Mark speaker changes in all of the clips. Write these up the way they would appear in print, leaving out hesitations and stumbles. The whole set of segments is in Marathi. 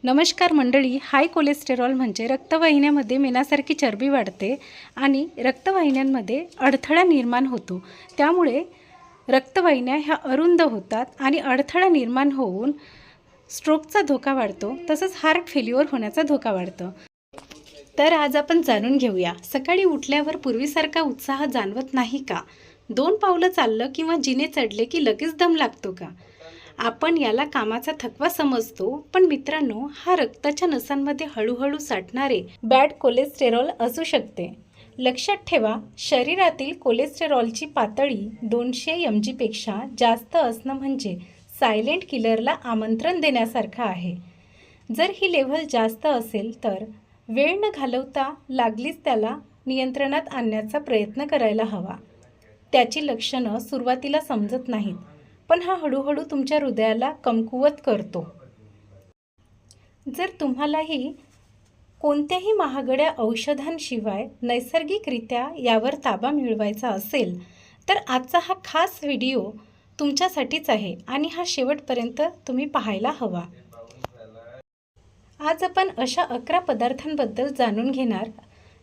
Speaker 1: नमस्कार मंडळी. हाय कोलेस्टेरॉल म्हणजे रक्तवाहिन्यामध्ये मेणासारखी चरबी वाढते आणि रक्तवाहिन्यांमध्ये अडथळा निर्माण होतो. त्यामुळे रक्तवाहिन्या ह्या अरुंद होतात आणि अडथळा निर्माण होऊन स्ट्रोकचा धोका वाढतो, तसंच हार्ट फेल्युअर होण्याचा धोका वाढतो. तर आज आपण जाणून घेऊया, सकाळी उठल्यावर पूर्वीसारखा उत्साह जाणवत नाही का? 2 पावलं चाललं किंवा जिने चढले की लगेच दम लागतो का? आपण याला कामाचा थकवा समजतो, पण मित्रांनो, हा रक्ताच्या नसांमध्ये हळूहळू साठणारे बॅड कोलेस्टेरॉल असू शकते. लक्षात ठेवा, शरीरातील कोलेस्टेरॉलची पातळी 200 mg पेक्षा जास्त असणं म्हणजे सायलेंट किलरला आमंत्रण देण्यासारखं आहे. जर ही लेव्हल जास्त असेल तर वेळ न घालवता लागलीच त्याला नियंत्रणात आणण्याचा प्रयत्न करायला हवा. त्याची लक्षणं सुरुवातीला समजत नाहीत, पण हा हळूहळू तुमच्या हृदयाला कमकुवत करतो. जर तुम्हालाही कोणत्याही महागड्या औषधांशिवाय नैसर्गिकरित्या यावर ताबा मिळवायचा असेल तर आजचा हा खास व्हिडिओ तुमच्यासाठीच आहे आणि हा शेवटपर्यंत तुम्ही पाहायला हवा. आज आपण अशा 11 पदार्थांबद्दल जाणून घेणार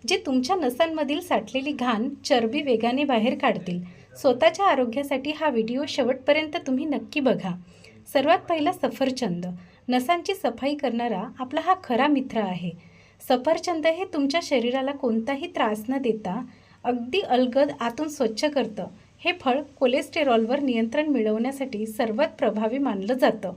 Speaker 1: जे तुमच्या नसांमधील साठलेली घाण, चरबी वेगाने बाहेर काढतील. स्वतःच्या आरोग्यासाठी हा व्हिडिओ शेवटपर्यंत तुम्ही नक्की बघा. सर्वात पहिला, सफरचंद. नसांची सफाई करणारा आपला हा खरा मित्र आहे. सफरचंद हे तुमच्या शरीराला कोणताही त्रास न देता अगदी अलगद आतून स्वच्छ करतं. हे फळ कोलेस्टेरॉलवर नियंत्रण मिळवण्यासाठी सर्वात प्रभावी मानलं जातं.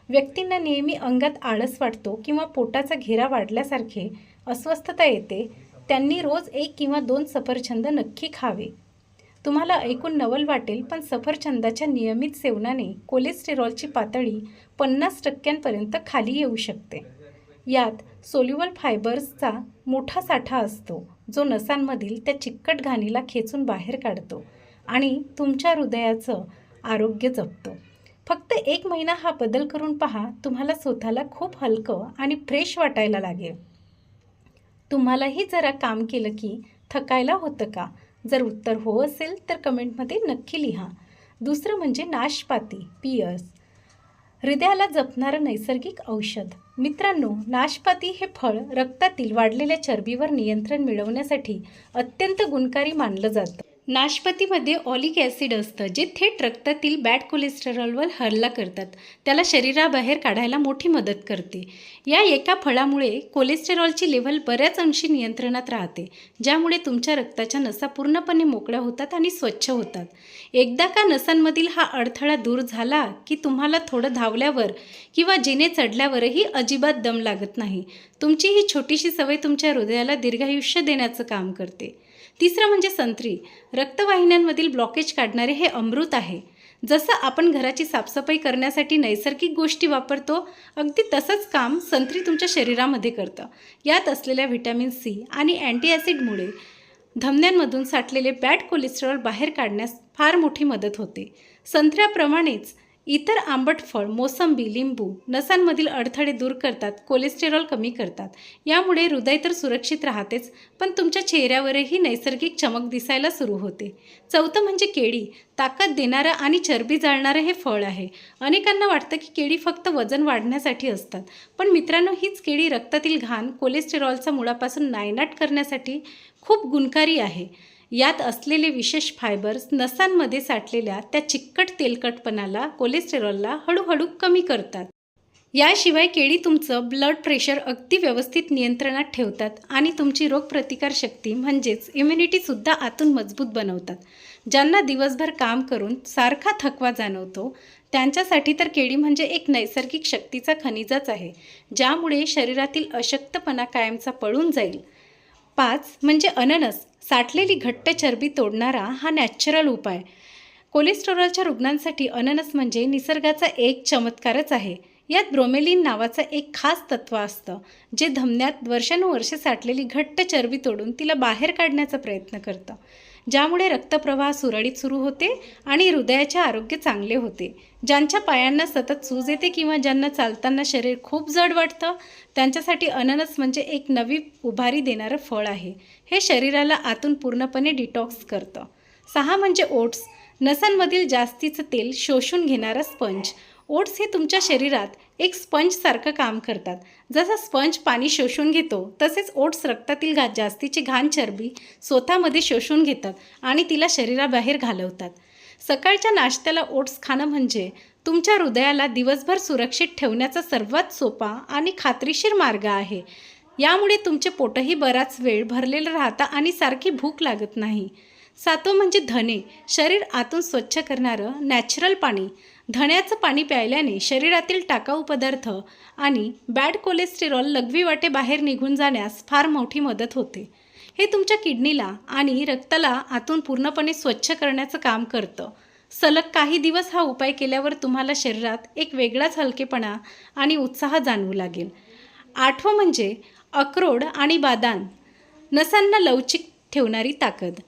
Speaker 1: व्यक्तींना नेहमी अंगात आळस वाटतो किंवा पोटाचा घेरा वाढल्यासारखे अस्वस्थता येते, त्यांनी रोज 1 किंवा 2 सफरचंद नक्की खावे. तुम्हाला ऐकून नवल वाटेल, पण सफरचंदाच्या नियमित सेवनाने कोलेस्टेरॉलची पातळी 50% खाली येऊ शकते. यात सोल्युबल फायबर्सचा मोठा साठा असतो, जो नसांमधील त्या चिकट घाणीला खेचून बाहेर काढतो आणि तुमच्या हृदयाचं आरोग्य जपतो. फक्त 1 महिना हा बदल करून पहा, तुम्हाला स्वतःला खूप हलकं आणि फ्रेश वाटायला लागेल. तुम्हालाही जरा काम केलं की थकायला होतं का? जर उत्तर हो असेल तर कमेंटमध्ये नक्की लिहा. दुसरं म्हणजे नाशपाती, पियर्स. हृदयाला जपणारं नैसर्गिक औषध. मित्रांनो, नाशपाती हे फळ रक्तातील वाढलेल्या चरबीवर नियंत्रण मिळवण्यासाठी अत्यंत गुणकारी मानलं जातं. नाशपातीमध्ये ऑलिक ॲसिड असतं, जे थेट रक्तातील बॅड कोलेस्टेरॉलवर हल्ला करतात. त्याला शरीराबाहेर काढायला मोठी मदत करते. या एका फळामुळे कोलेस्टेरॉलची लेव्हल बऱ्याच अंशी नियंत्रणात राहते, ज्यामुळे तुमच्या रक्ताच्या नसा पूर्णपणे मोकळ्या होतात आणि स्वच्छ होतात. एकदा का नसांमधील हा अडथळा दूर झाला की तुम्हाला थोडं धावल्यावर किंवा जिने चढल्यावरही अजिबात दम लागत नाही. तुमची ही छोटीशी सवय तुमच्या हृदयाला दीर्घायुष्य देण्याचं काम करते. तिसरं म्हणजे संत्री. रक्तवाहिन्यांमधील ब्लॉकेज काढणारे हे अमृत आहे. जसं आपण घराची साफसफाई करण्यासाठी नैसर्गिक गोष्टी वापरतो, अगदी तसंच काम संत्री तुमच्या शरीरामध्ये करतं. यात असलेल्या व्हिटॅमिन सी आणि अँटीॲसिडमुळे धमन्यांमधून साठलेले बॅड कोलेस्टेरॉल बाहेर काढण्यास फार मोठी मदत होते. संत्र्याप्रमाणेच इतर आंबट फळ, मोसंबी, लिंबू नसांमधील अडथळे दूर करतात, कोलेस्टेरॉल कमी करतात. यामुळे हृदय तर सुरक्षित राहतेच, पण तुमच्या चेहऱ्यावरही नैसर्गिक चमक दिसायला सुरू होते. चौथं म्हणजे केळी. ताकद देणारं आणि चरबी जाळणारं हे फळ आहे. अनेकांना वाटतं की केळी फक्त वजन वाढण्यासाठी असतात, पण मित्रांनो, हीच केळी रक्तातील घाण, कोलेस्टेरॉलचा मुळापासून नायनाट करण्यासाठी खूप गुणकारी आहे. यात असलेले विशेष फायबर्स नसांमध्ये साठलेल्या त्या चिकट तेलकटपणाला, कोलेस्टेरॉलला हळूहळू कमी करतात. याशिवाय केळी तुमचं ब्लड प्रेशर अगदी व्यवस्थित नियंत्रणात ठेवतात आणि तुमची रोगप्रतिकारशक्ती म्हणजेच इम्युनिटीसुद्धा आतून मजबूत बनवतात. ज्यांना दिवसभर काम करून सारखा थकवा जाणवतो, त्यांच्यासाठी तर केळी म्हणजे एक नैसर्गिक शक्तीचा खनिजच आहे, ज्यामुळे शरीरातील अशक्तपणा कायमचा पळून जाईल. 5 म्हणजे अननस. साठलेली घट्ट चरबी तोडणारा हा नॅचरल उपाय. कोलेस्टेरॉलच्या रुग्णांसाठी अननस म्हणजे निसर्गाचा एक चमत्कारच आहे. यात ब्रोमेलिन नावाचं एक खास तत्व असतं, जे धमन्यात वर्षानुवर्षे साठलेली घट्ट चरबी तोडून तिला बाहेर काढण्याचा प्रयत्न करतं, ज्यामुळे रक्तप्रवाह सुरळीत सुरू होते आणि हृदयाचे आरोग्य चांगले होते. ज्यांच्या पायांना सतत सूज येते किंवा ज्यांना चालताना शरीर खूप जड वाटतं, त्यांच्यासाठी अननस म्हणजे एक नवी उभारी देणारं फळ आहे. हे शरीराला आतून पूर्णपणे डिटॉक्स करतं. 6 म्हणजे ओट्स. नसांमधील जास्तीचं तेल शोषून घेणारा स्पंज. ओट्स हे तुमच्या शरीरात एक स्पंजसारखं काम करतात. जसं स्पंज पाणी शोषून घेतो तसेच ओट्स रक्तातील जास्तीची घाण चरबी स्वतःमध्ये शोषून घेतात आणि तिला शरीराबाहेर घालवतात. सकाळच्या नाश्त्याला ओट्स खाणं म्हणजे तुमच्या हृदयाला दिवसभर सुरक्षित ठेवण्याचा सर्वात सोपा आणि खात्रीशीर मार्ग आहे. यामुळे तुमचे पोटही बराच वेळ भरलेलं राहतं आणि सारखी भूक लागत नाही. 7 म्हणजे धणे, शरीर आतून स्वच्छ करणारं नॅचरल पाणी. धण्याचं पाणी प्यायल्याने शरीरातील टाकाऊ पदार्थ आणि बॅड कोलेस्टेरॉल लघवी वाटे बाहेर निघून जाण्यास फार मोठी मदत होते. हे तुमच्या किडनीला आणि रक्ताला आतून पूर्णपणे स्वच्छ करण्याचं काम करतं. सलग काही दिवस हा उपाय केल्यावर तुम्हाला शरीरात एक वेगळाच हलकेपणा आणि उत्साह जाणवू लागेल. 8वं म्हणजे अक्रोड आणि बदाम, नसांना लवचिक ठेवणारी ताकद.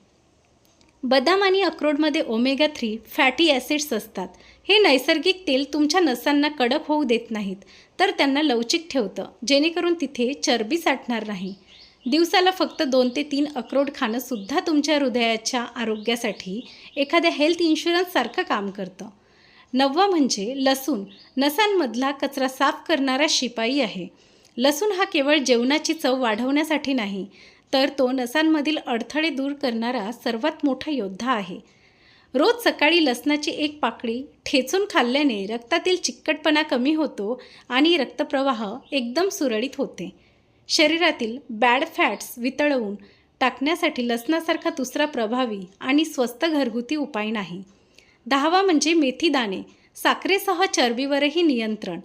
Speaker 1: बदाम आणि अक्रोडमध्ये ओमेगा 3 फॅटी ॲसिड्स असतात. हे नैसर्गिक तेल तुमच्या नसांना कडक होऊ देत नाहीत, तर त्यांना लवचिक ठेवतं, जेणेकरून तिथे चरबी साठणार नाही. दिवसाला फक्त 2 ते 3 अक्रोड खाणंसुद्धा तुमच्या हृदयाच्या आरोग्यासाठी एखाद्या हेल्थ इन्शुरन्ससारखं काम करतं. 9वं म्हणजे लसूण, नसांमधला कचरा साफ करणारा शिपाई आहे. लसूण हा केवळ जेवणाची चव वाढवण्यासाठी नाही, तर तो नसांमधील अडथळे दूर करणारा सर्वात मोठा योद्धा आहे. रोज सकाळी लसणाची एक पाकळी ठेचून खाल्ल्याने रक्तातील चिकटपणा कमी होतो आणि रक्तप्रवाह एकदम सुरळीत होते. शरीरातील बॅड फॅट्स वितळवून टाकण्यासाठी लसणासारखा दुसरा प्रभावी आणि स्वस्त घरगुती उपाय नाही. 10वा म्हणजे मेथीदाणे, साखरेसह चरबीवरही नियंत्रण.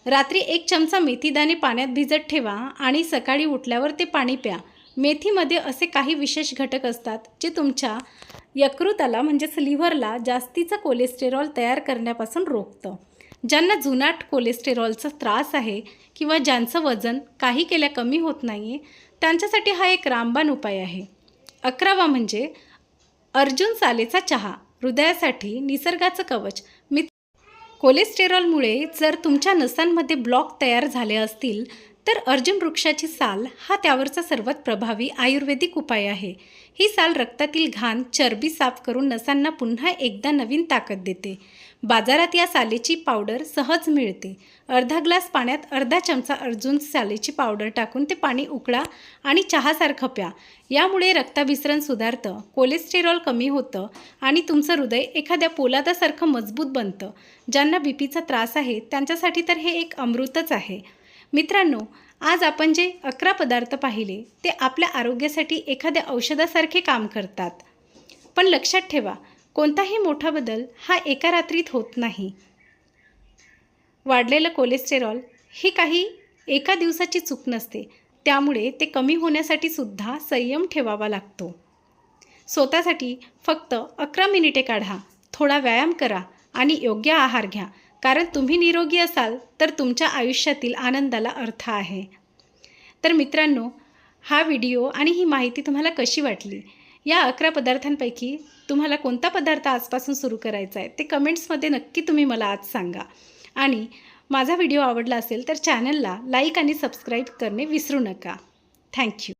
Speaker 1: रात्री 1 चमचा मेथीदाणे पाण्यात भिजत ठेवा आणि सकाळी उठल्यावर ते पाणी प्या. मेथीमध्ये असे काही विशेष घटक असतात जे तुमच्या यकृताला म्हणजेच लिव्हरला जास्तीचं कोलेस्टेरॉल तयार करण्यापासून रोखतं. ज्यांना जुनाट कोलेस्टेरॉलचा त्रास आहे किंवा ज्यांचं वजन काही केल्या कमी होत नाही आहे, त्यांच्यासाठी हा एक रामबाण उपाय आहे. 11वा म्हणजे अर्जुन सालेचा चहा, हृदयासाठी निसर्गाचं कवच. कोलेस्टेरॉलमुळे जर तुमच्या नसांमध्ये ब्लॉक तयार झाले असतील तर अर्जुन वृक्षाची साल हा त्यावरचा सर्वात प्रभावी आयुर्वेदिक उपाय आहे. ही साल रक्तातील घाण चरबी साफ करून नसांना पुन्हा एकदा नवीन ताकद देते. बाजारात या सालेची पावडर सहज मिळते. अर्धा ग्लास पाण्यात अर्धा चमचा अर्जुन सालेची पावडर टाकून ते पाणी उकळा आणि चहासारखं प्या. यामुळे रक्ताभिसरण सुधारतं, कोलेस्टेरॉल कमी होतं आणि तुमचं हृदय एखाद्या पोलादासारखं मजबूत बनतं. ज्यांना बीपीचा त्रास आहे त्यांच्यासाठी तर हे एक अमृतच आहे. मित्रांनो, आज आपण जे 11 पदार्थ पाहिले ते आपल्या आरोग्यासाठी एखाद्या औषधासारखे काम करतात. पण लक्षात ठेवा, कोणताही मोठा बदल हा एका रात्रीत होत नाही. वाढलेलं कोलेस्टेरॉल ही काही एका दिवसाची चूक नसते. त्यामुळे ते कमी होण्यासाठी सुद्धा संयम ठेवावा लागतो. स्वतःसाठी फक्त 11 मिनिटे काढा, थोडा व्यायाम करा आणि योग्य आहार घ्या. कारण तुम्ही निरोगी असाल तर तुमच्या आयुष्यातील आनंदाला अर्थ आहे. तर मित्रांनो, हा व्हिडिओ आणि ही माहिती तुम्हाला कशी वाटली? या 11 पदार्थांपैकी तुम्हाला कोणता पदार्थ आजपासून सुरू करायचा आहे ते कमेंट्समध्ये नक्की तुम्ही मला आज सांगा. आणि माझा व्हिडिओ आवडला असेल तर चॅनलला लाईक आणि सबस्क्राईब करणे विसरू नका. थँक्यू.